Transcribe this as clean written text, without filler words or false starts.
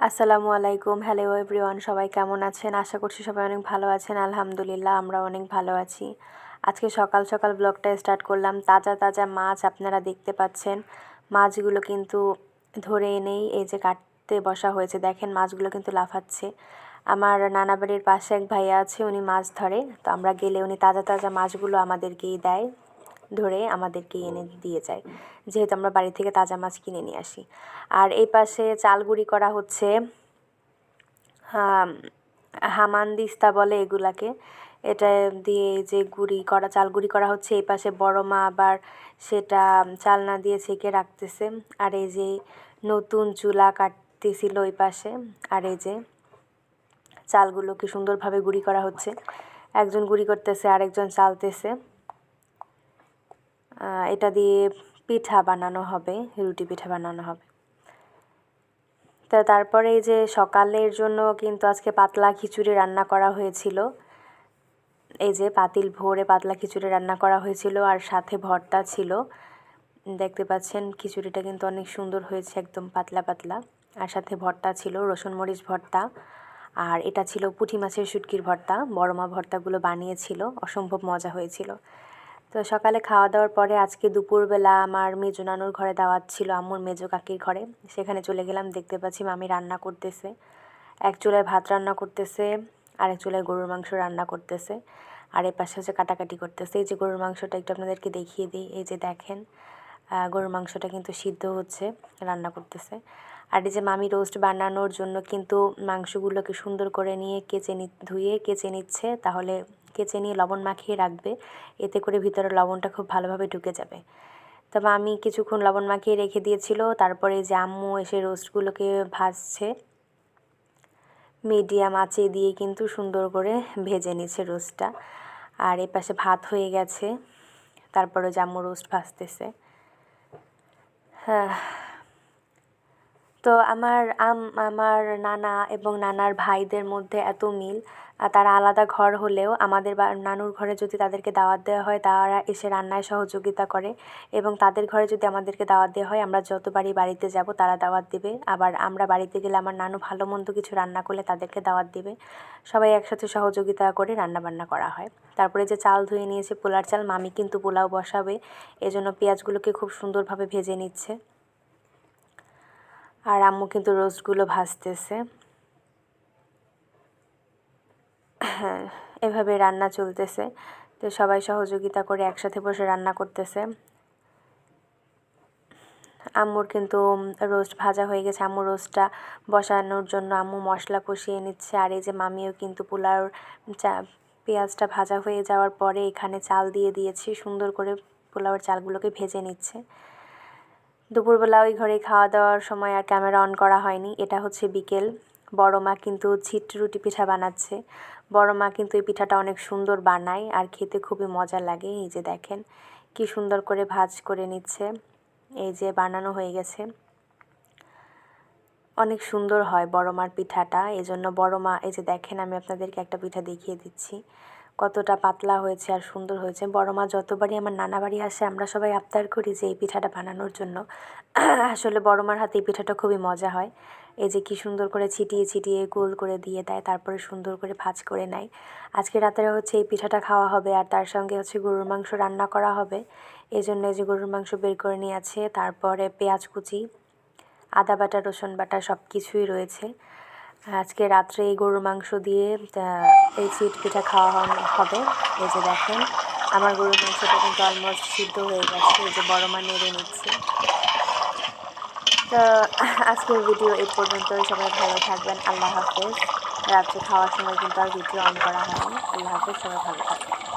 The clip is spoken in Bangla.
আসসালামু আলাইকুম। হ্যালো এভরিওয়ান, সবাই কেমন আছেন? আশা করছি সবাই অনেক ভালো আছেন। আলহামদুলিল্লাহ, আমরা অনেক ভালো আছি। আজকে সকাল সকাল ব্লগটা স্টার্ট করলাম। তাজা তাজা মাছ আপনারা দেখতে পাচ্ছেন। মাছগুলো কিন্তু ধরে এনেই এই যে কাটতে বসা হয়েছে। দেখেন মাছগুলো কিন্তু লাফাচ্ছে। আমার নানা বাড়ির পাশে এক ভাইয়া আছে, উনি মাছ ধরে। তো আমরা গেলে উনি তাজা তাজা মাছগুলো আমাদেরকেই দেয়, ধরে আমাদেরকে এনে দিয়ে যায়, যেহেতু আমরা বাড়ি থেকে তাজা মাছ কিনে নিয়ে আসি। আর এই পাশে চাল গুঁড়ি করা হচ্ছে, হামানদিস্তা বলে এগুলাকে। এটা দিয়ে যে চাল গুঁড়ি করা হচ্ছে। এই পাশে বড় মা আবার সেটা চালনা দিয়ে ছেঁকে রাখতেছে। আর এই যে নতুন চুলা কাটতেছিল ওই পাশে। আর এই যে চালগুলো কি সুন্দরভাবে গুঁড়ি করা হচ্ছে। একজন গুঁড়ি করতেছে, আরেকজন চালতেছে। এটা দিয়ে পিঠা বানানো হবে, রুটি পিঠা বানানো হবে। তো তারপরে এই যে সকালের জন্য কিন্তু আজকে পাতলা খিচুড়ি রান্না করা হয়েছিল। এই যে পাতিল ভরে পাতলা খিচুড়ি রান্না করা হয়েছিল, আর সাথে ভর্তা ছিল। দেখতে পাচ্ছেন খিচুড়িটা কিন্তু অনেক সুন্দর হয়েছে, একদম পাতলা পাতলা। আর সাথে ভর্তা ছিল, রসুন মরিচ ভর্তা। আর এটা ছিল পুঁটি মাছের শুটকির ভর্তা। বড় মা ভর্তাগুলো বানিয়েছিল, অসম্ভব মজা হয়েছিল। তো সকালে খাওয়া দাওয়ার পরে আজকে দুপুরবেলা আমার মেজো নানুর ঘরে দাওয়াত ছিল, আম্মুর মেজো কাকির ঘরে। সেখানে চলে গেলাম। দেখতে পাচ্ছি মামি রান্না করতেছে। এক চুলায় ভাত রান্না করতেছে, আরেক চুলায় গরুর মাংস রান্না করতেছে। আর এর পাশে হচ্ছে কাটাকাটি করতেছে। এই যে গরুর মাংসটা একটু আপনাদেরকে দেখিয়ে দিই। এই যে দেখেন গরুর মাংসটা কিন্তু সিদ্ধ হচ্ছে, রান্না করতেছে। আর এই যে মামি রোস্ট বানানোর জন্য কিন্তু মাংসগুলোকে সুন্দর করে নিয়ে ধুয়ে কেচে নিচ্ছে। তাহলে কেচে নিয়ে লবণ মাখিয়ে রাখবে, এতে করে ভিতরে লবণটা খুব ভালোভাবে ঢুকে যাবে। তবে আমি কিছুক্ষণ লবণ মাখিয়ে রেখে দিয়েছিল। তারপরে যে আম্মু এসে রোস্টগুলোকে ভাজছে, মিডিয়াম আঁচে দিয়ে কিন্তু সুন্দর করে ভেজে নিচ্ছে রোস্টটা। আর এই পাশে ভাত হয়ে গেছে। তারপরে যে আম্মু রোস্ট ভাজতেছে। হ্যাঁ, তো আমার নানা এবং নানার ভাইদের মধ্যে এত মিল। তারা আলাদা ঘর হলেও আমাদের নানুর ঘরে যদি তাদেরকে দাওয়াত দেওয়া হয়, তারা এসে রান্নায় সহযোগিতা করে। এবং তাদের ঘরে যদি আমাদেরকে দাওয়াত দেওয়া হয়, আমরা যতবারই বাড়িতে যাব তারা দাওয়াত দেবে। আবার আমরা বাড়িতে গেলে আমার নানু ভালো মন্দ কিছু রান্না করলে তাদেরকে দাওয়াত দেবে। সবাই একসাথে সহযোগিতা করে রান্নাবান্না করা হয়। তারপরে যে চাল ধুয়ে নিয়েছে, পোলার চাল, মামি কিন্তু পোলাও বসাবে, এজন্য পেঁয়াজগুলোকে খুব সুন্দরভাবে ভেজে নিচ্ছে। আর আম্মু কিন্তু রোস্টগুলো ভাজতেছে। হ্যাঁ, এভাবে রান্না চলতেছে। তো সবাই সহযোগিতা করে একসাথে বসে রান্না করতেছে। আম্মুর কিন্তু রোস্ট ভাজা হয়ে গেছে। আম্মু রোস্টটা বসানোর জন্য আম্মু মশলা কষিয়ে নিচ্ছে। আর এই যে মামিও কিন্তু পোলাওর পেঁয়াজটা ভাজা হয়ে যাওয়ার পরে এখানে চাল দিয়ে দিয়েছি। সুন্দর করে পোলাওয়ের চালগুলোকে ভেজে নিচ্ছে। দুপুরবেলা ওই ঘরে খাওয়া দাওয়ার সময় আর ক্যামেরা অন করা হয়নি। এটা হচ্ছে বিকেল। বড় মা কিন্তু রুটি পিঠা বানাচ্ছে। বড় মা কিন্তু এই পিঠাটা অনেক সুন্দর বানায়, আর খেতে খুবই মজা লাগে। এই যে দেখেন কি সুন্দর করে ভাজ করে নিচ্ছে। এই যে বানানো হয়ে গেছে। অনেক সুন্দর হয় বড় মার পিঠাটা, এজন্য বড় মা, এই যে দেখেন আমি আপনাদেরকে একটা পিঠা দেখিয়ে দিচ্ছি কতটা পাতলা হয়েছে আর সুন্দর হয়েছে। বড় মা যতবারই আমার নানা বাড়ি আসে, আমরা সবাই আবদার করি যে এই পিঠাটা বানানোর জন্য। আসলে বড় মার হাতে এই পিঠাটা খুবই মজা হয়। এই যে কি সুন্দর করে ছিটিয়ে ছিটিয়ে গোল করে দিয়ে দেয়, তারপরে সুন্দর করে ভাজ করে নেয়। আজকে রাতে হচ্ছে এই পিঠাটা খাওয়া হবে, আর তার সঙ্গে হচ্ছে গরুর মাংস রান্না করা হবে। এই জন্য যে গরুর মাংস বের করে নিয়ে আছে, তারপরে পেঁয়াজ কুচি, আদা বাটা, রসুন বাটা সব কিছুই রয়েছে। আজকে রাত্রে এই গরুর মাংস দিয়ে এই চিট পিঠা খাওয়া হবে। এই যে দেখেন আমার গরুর মাংসটা কিন্তু অলমোস্ট সিদ্ধ হয়ে গেছে। এই যে বড় মা নেড়ে নিচ্ছে। তো আজকের ভিডিও এই পর্যন্তই। সবাই ভালো থাকবেন। আল্লাহ হাফেজ। রাত্রে খাওয়ার সময় কিন্তু আর ভিডিও অন করা হয়নি। আল্লাহ হাফেজ, সবাই ভালো থাকবেন।